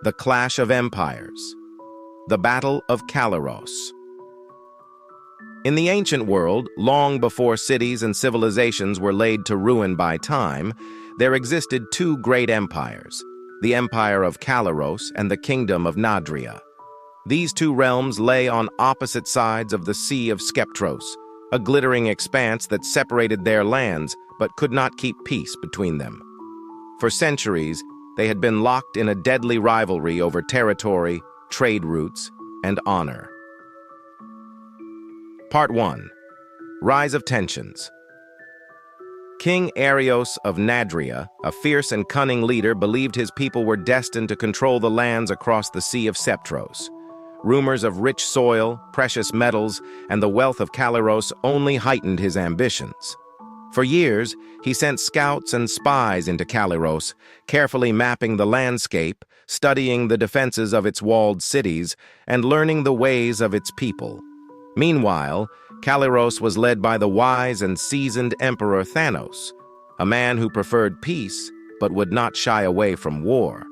The Clash of Empires. The Battle of Kalaros. In the ancient world, long before cities and civilizations were laid to ruin by time, there existed two great empires, the Empire of Kalaros and the Kingdom of Nadria. These two realms lay on opposite sides of the Sea of Skeptros, a glittering expanse that separated their lands but could not keep peace between them. For centuries, they had been locked in a deadly rivalry over territory, trade routes, and honor. Part 1. Rise of Tensions. King Arios of Nadria, a fierce and cunning leader, believed his people were destined to control the lands across the Sea of Skeptros. Rumors of rich soil, precious metals, and the wealth of Kalaros only heightened his ambitions. For years, he sent scouts and spies into Kalaros, carefully mapping the landscape, studying the defenses of its walled cities, and learning the ways of its people. Meanwhile, Kalaros was led by the wise and seasoned Emperor Thanos, a man who preferred peace but would not shy away from war.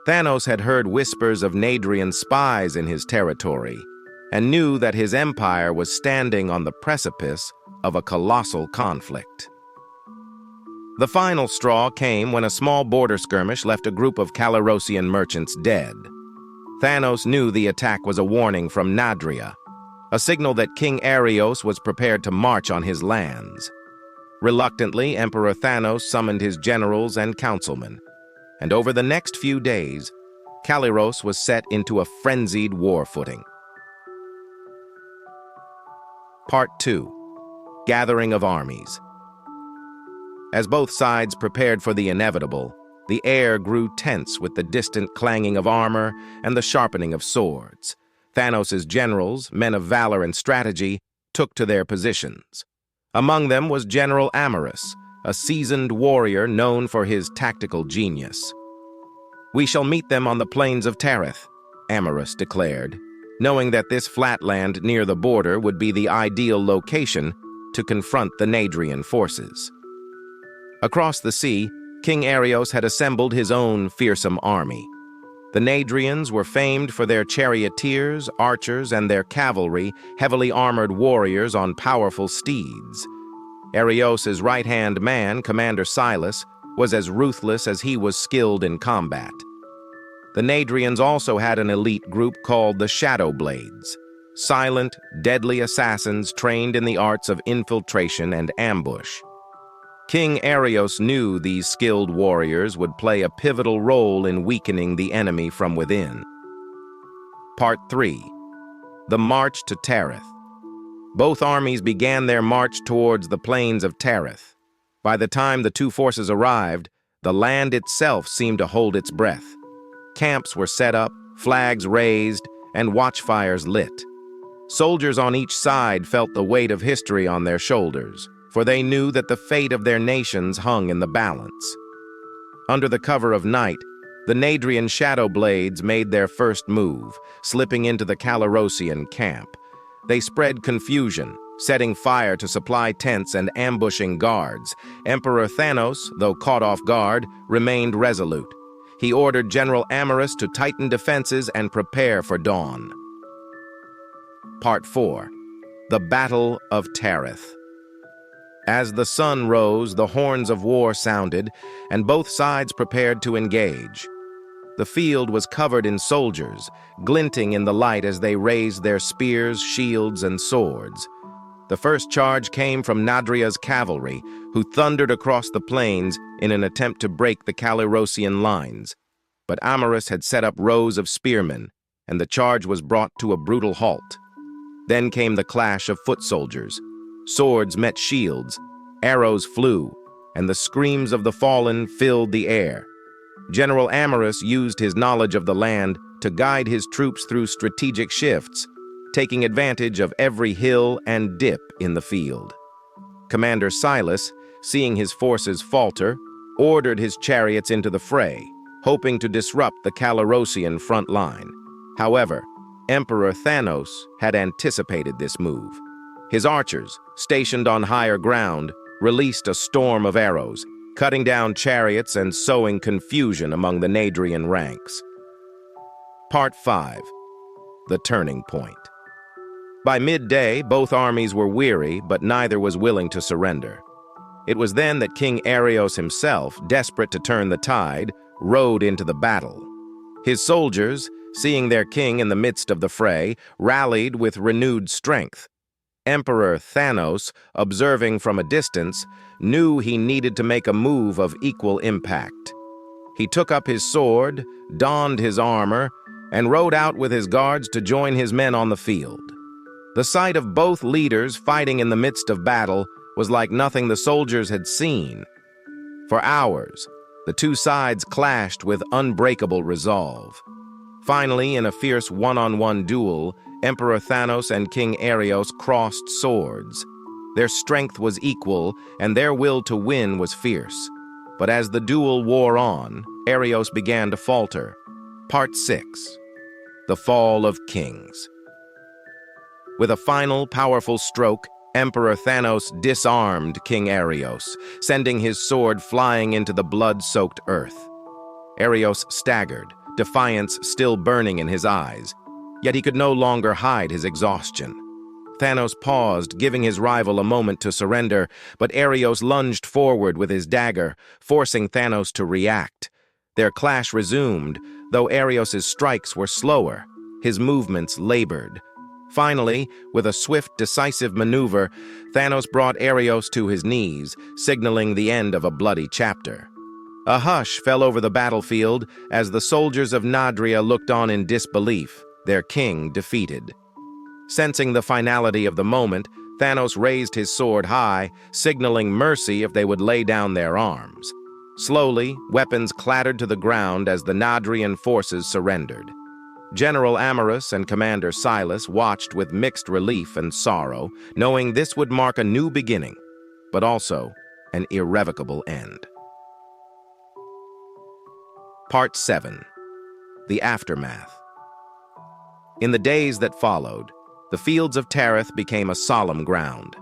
Thanos had heard whispers of Nadrian spies in his territory and knew that his empire was standing on the precipice of a colossal conflict. The final straw came when a small border skirmish left a group of Kalarosian merchants dead. Thanos knew the attack was a warning from Nadria, a signal that King Arios was prepared to march on his lands. Reluctantly, Emperor Thanos summoned his generals and councilmen, and over the next few days, Kalaros was set into a frenzied war footing. Part 2. Gathering of Armies. As both sides prepared for the inevitable, the air grew tense with the distant clanging of armor and the sharpening of swords. Thanos' generals, men of valor and strategy, took to their positions. Among them was General Amorous, a seasoned warrior known for his tactical genius. "We shall meet them on the plains of Tareth," Amorous declared, knowing that this flatland near the border would be the ideal location to confront the Nadrian forces. Across the sea, King Arios had assembled his own fearsome army. The Nadrians were famed for their charioteers, archers, and their cavalry, heavily armored warriors on powerful steeds. Arios' right-hand man, Commander Silas, was as ruthless as he was skilled in combat. The Nadrians also had an elite group called the Shadow Blades, silent, deadly assassins trained in the arts of infiltration and ambush. King Arios knew these skilled warriors would play a pivotal role in weakening the enemy from within. Part 3. The March to Tareth. Both armies began their march towards the plains of Tareth. By the time the two forces arrived, the land itself seemed to hold its breath. Camps were set up, flags raised, and watchfires lit. Soldiers on each side felt the weight of history on their shoulders, for they knew that the fate of their nations hung in the balance. Under the cover of night, the Nadrian Shadow Blades made their first move, slipping into the Kalarosian camp. They spread confusion, setting fire to supply tents and ambushing guards. Emperor Thanos, though caught off guard, remained resolute. He ordered General Amorous to tighten defenses and prepare for dawn. Part 4. The Battle of Tareth. As the sun rose, the horns of war sounded, and both sides prepared to engage. The field was covered in soldiers, glinting in the light as they raised their spears, shields, and swords. The first charge came from Nadria's cavalry, who thundered across the plains in an attempt to break the Kalarosian lines. But Amorous had set up rows of spearmen, and the charge was brought to a brutal halt. Then came the clash of foot soldiers. Swords met shields, arrows flew, and the screams of the fallen filled the air. General Amorous used his knowledge of the land to guide his troops through strategic shifts, taking advantage of every hill and dip in the field. Commander Silas, seeing his forces falter, ordered his chariots into the fray, hoping to disrupt the Kalarosian front line. However, Emperor Thanos had anticipated this move. His archers, stationed on higher ground, released a storm of arrows, cutting down chariots and sowing confusion among the Nadrian ranks. Part 5. The Turning Point. By midday, both armies were weary, but neither was willing to surrender. It was then that King Arioas himself, desperate to turn the tide, rode into the battle. His soldiers, seeing their king in the midst of the fray, rallied with renewed strength. Emperor Thanos, observing from a distance, knew he needed to make a move of equal impact. He took up his sword, donned his armor, and rode out with his guards to join his men on the field. The sight of both leaders fighting in the midst of battle was like nothing the soldiers had seen. For hours, the two sides clashed with unbreakable resolve. Finally, in a fierce one-on-one duel, Emperor Thanos and King Arioas crossed swords. Their strength was equal, and their will to win was fierce. But as the duel wore on, Arioas began to falter. Part 6. The Fall of Kings. With a final, powerful stroke, Emperor Thanos disarmed King Arioas, sending his sword flying into the blood-soaked earth. Arioas staggered, defiance still burning in his eyes, yet he could no longer hide his exhaustion. Thanos paused, giving his rival a moment to surrender, but Arioas lunged forward with his dagger, forcing Thanos to react. Their clash resumed, though Arioas' strikes were slower, his movements labored. Finally, with a swift, decisive maneuver, Thanos brought Arioas to his knees, signaling the end of a bloody chapter. A hush fell over the battlefield as the soldiers of Nadria looked on in disbelief, their king defeated. Sensing the finality of the moment, Thanos raised his sword high, signaling mercy if they would lay down their arms. Slowly, weapons clattered to the ground as the Nadrian forces surrendered. General Amorous and Commander Silas watched with mixed relief and sorrow, knowing this would mark a new beginning, but also an irrevocable end. Part 7. The Aftermath. In the days that followed, the fields of Tareth became a solemn ground.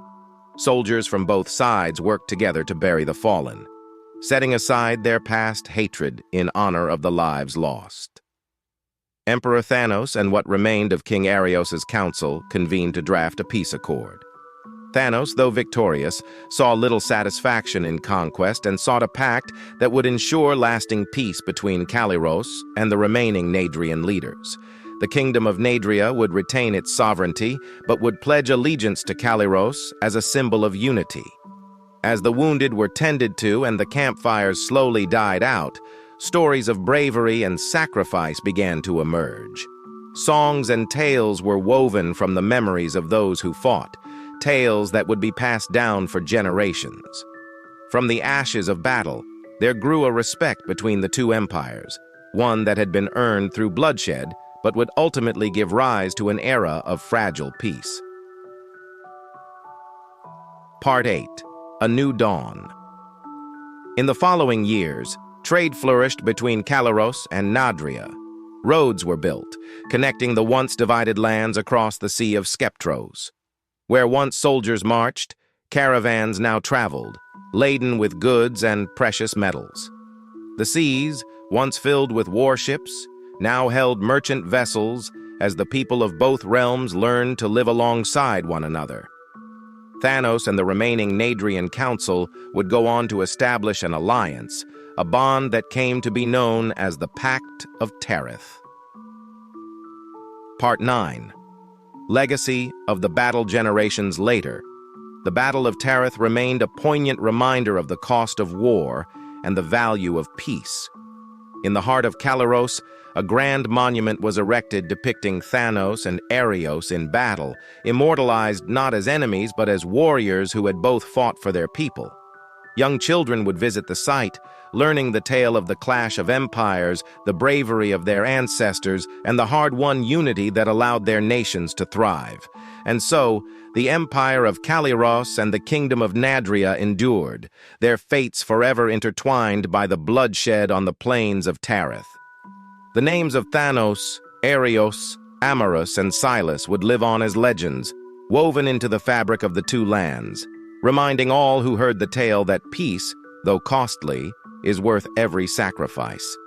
Soldiers from both sides worked together to bury the fallen, setting aside their past hatred in honor of the lives lost. Emperor Thanos and what remained of King Arioas' council convened to draft a peace accord. Thanos, though victorious, saw little satisfaction in conquest and sought a pact that would ensure lasting peace between Kaliros and the remaining Nadrian leaders. The kingdom of Nadria would retain its sovereignty, but would pledge allegiance to Kaliros as a symbol of unity. As the wounded were tended to and the campfires slowly died out, stories of bravery and sacrifice began to emerge. Songs and tales were woven from the memories of those who fought, tales that would be passed down for generations. From the ashes of battle, there grew a respect between the two empires, one that had been earned through bloodshed, but would ultimately give rise to an era of fragile peace. Part 8. A New Dawn. In the following years, trade flourished between Kaliros and Nadria. Roads were built, connecting the once divided lands across the Sea of Skeptros. Where once soldiers marched, caravans now traveled, laden with goods and precious metals. The seas, once filled with warships, now held merchant vessels as the people of both realms learned to live alongside one another. Thanos and the remaining Nadrian Council would go on to establish an alliance, a bond that came to be known as the Pact of Tareth. Part 9. Legacy of the battle generations later. The Battle of Tareth remained a poignant reminder of the cost of war and the value of peace. In the heart of Kaliros, a grand monument was erected depicting Thanos and Arioas in battle, immortalized not as enemies but as warriors who had both fought for their people. Young children would visit the site, learning the tale of the clash of empires, the bravery of their ancestors, and the hard-won unity that allowed their nations to thrive. And so, the empire of Kaliros and the kingdom of Nadria endured, their fates forever intertwined by the bloodshed on the plains of Tareth. The names of Thanos, Arioas, Amorous, and Silas would live on as legends, woven into the fabric of the two lands, reminding all who heard the tale that peace, though costly, is worth every sacrifice.